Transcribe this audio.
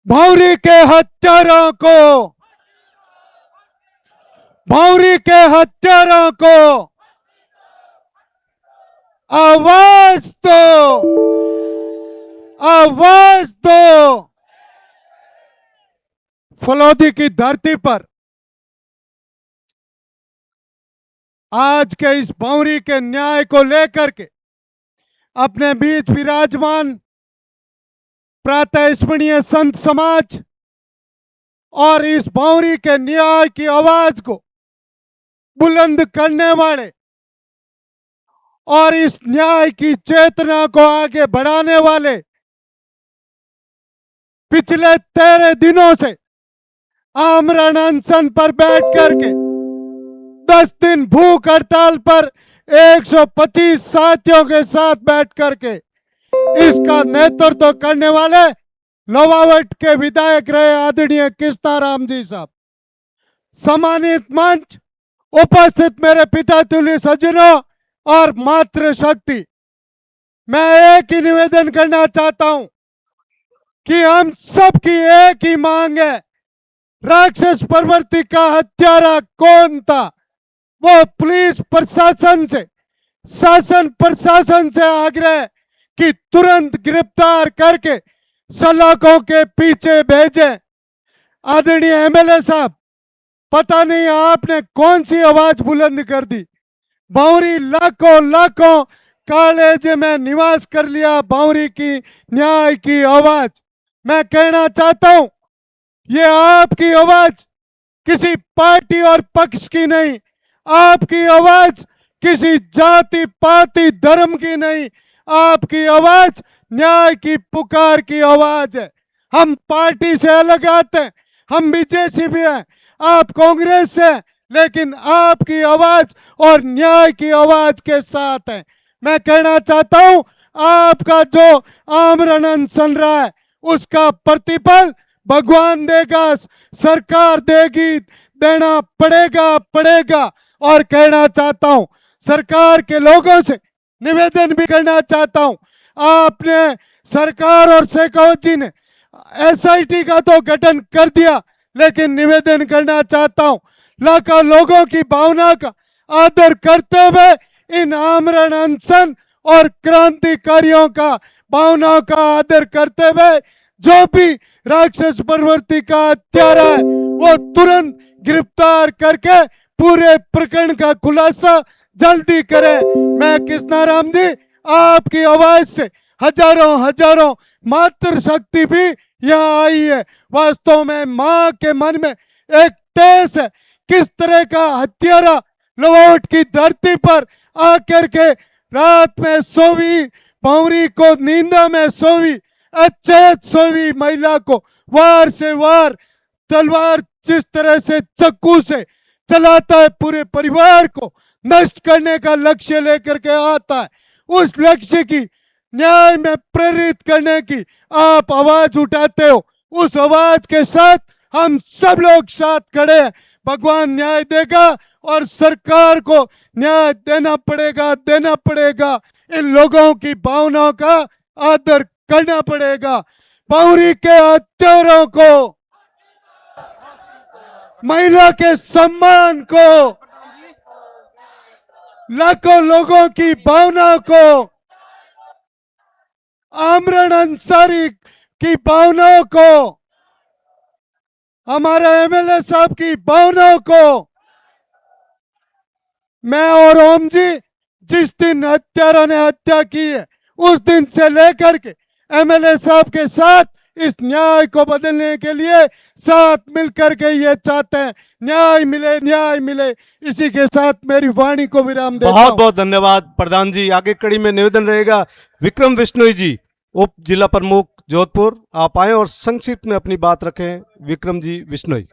भौरी के हत्यारों को, भौरी के हत्यारों को आवाज दो, आवाज दो। फलौदी की धरती पर आज के इस भौरी के न्याय को लेकर के अपने बीच विराजमान प्रातः स्मरणीय संत समाज और इस भौरी के न्याय की आवाज को बुलंद करने वाले और इस न्याय की चेतना को आगे बढ़ाने वाले पिछले 13 दिनों से आमरण अनशन पर बैठ करके 10 दिन भूख हड़ताल पर 125 साथियों के साथ बैठ करके इसका नेतृत्व करने वाले लोवावट के विधायक रहे आदरणीय कृष्णाराम जी साहब, सम्मानित मंच, उपस्थित मेरे पिता तुल्य सज्जनों और मातृशक्ति, मैं एक ही निवेदन करना चाहता हूं कि हम सबकी एक ही मांग है। राक्षस प्रवृत्ति का हत्यारा कौन था, वो पुलिस प्रशासन से, शासन प्रशासन से आग्रह कि तुरंत गिरफ्तार करके सलाखों के पीछे भेजे। आदरणीय एमएलए साहब, पता नहीं आपने कौन सी आवाज बुलंद कर दी। भौरी लाखों लाखों कॉलेज में निवास कर लिया भौरी की न्याय की आवाज। मैं कहना चाहता हूं, ये आपकी आवाज किसी पार्टी और पक्ष की नहीं, आपकी आवाज किसी जाति पाति धर्म की नहीं, आपकी आवाज न्याय की पुकार की आवाज है। हम पार्टी से अलग आते हैं, हम बीजेपी भी हैं, आप कांग्रेस से, लेकिन आपकी आवाज और न्याय की आवाज के साथ है। मैं कहना चाहता हूं, आपका जो आमरण अनशन रहा है उसका प्रतिफल भगवान देगा, सरकार देगी, देना पड़ेगा। और कहना चाहता हूं, सरकार के लोगों से निवेदन भी करना चाहता हूं, आपने सरकार और शेखावत जी ने एसआईटी का तो गठन कर दिया, लेकिन निवेदन करना चाहता हूं, लाखों लोगों की भावना का आदर करते हुए इन आमरण अनशन और क्रांतिकारियों का भावनाओं का आदर करते हुए जो भी राक्षस प्रवृत्ति का हत्यारा है वो तुरंत गिरफ्तार करके पूरे प्रकरण का खुलासा जल्दी करें। मैं कृष्णाराम जी, आपकी आवाज से हजारों मातृशक्ति भी यहाँ आई है। वास्तव में माँ के मन में एक टेस है, किस तरह का हत्यारा लोवावट की धरती पर आकर के रात में सोवी भौरी को नींदा में सोवी अचेत सोवी महिला को वार से वार तलवार जिस तरह से चाकू से चलाता है, पूरे परिवार को नष्ट करने का लक्ष्य लेकर के आता है। उस लक्ष्य की न्याय में प्रेरित करने की आप आवाज उठाते हो, उस आवाज के साथ हम सब लोग साथ खड़े हैं। भगवान न्याय देगा और सरकार को न्याय देना पड़ेगा। इन लोगों की भावनाओं का आदर करना पड़ेगा। भौरी के हत्यारों को, महिला के सम्मान को, लाखों लोगों की भावना को, आमरण अंसारी की भावनाओं को, हमारे एमएलए साहब की भावनाओं को, मैं और ओम जी जिस दिन हत्यारा ने हत्या की है उस दिन से लेकर के एमएलए साहब के साथ इस न्याय को बदलने के लिए साथ मिलकर के ये चाहते हैं, न्याय मिले। इसी के साथ मेरी वाणी को विराम देता हूं। बहुत धन्यवाद प्रधान जी। आगे कड़ी में निवेदन रहेगा विक्रम बिश्नोई जी, उप जिला प्रमुख जोधपुर, आप आए और संक्षिप्त में अपनी बात रखें। विक्रम जी बिश्नोई।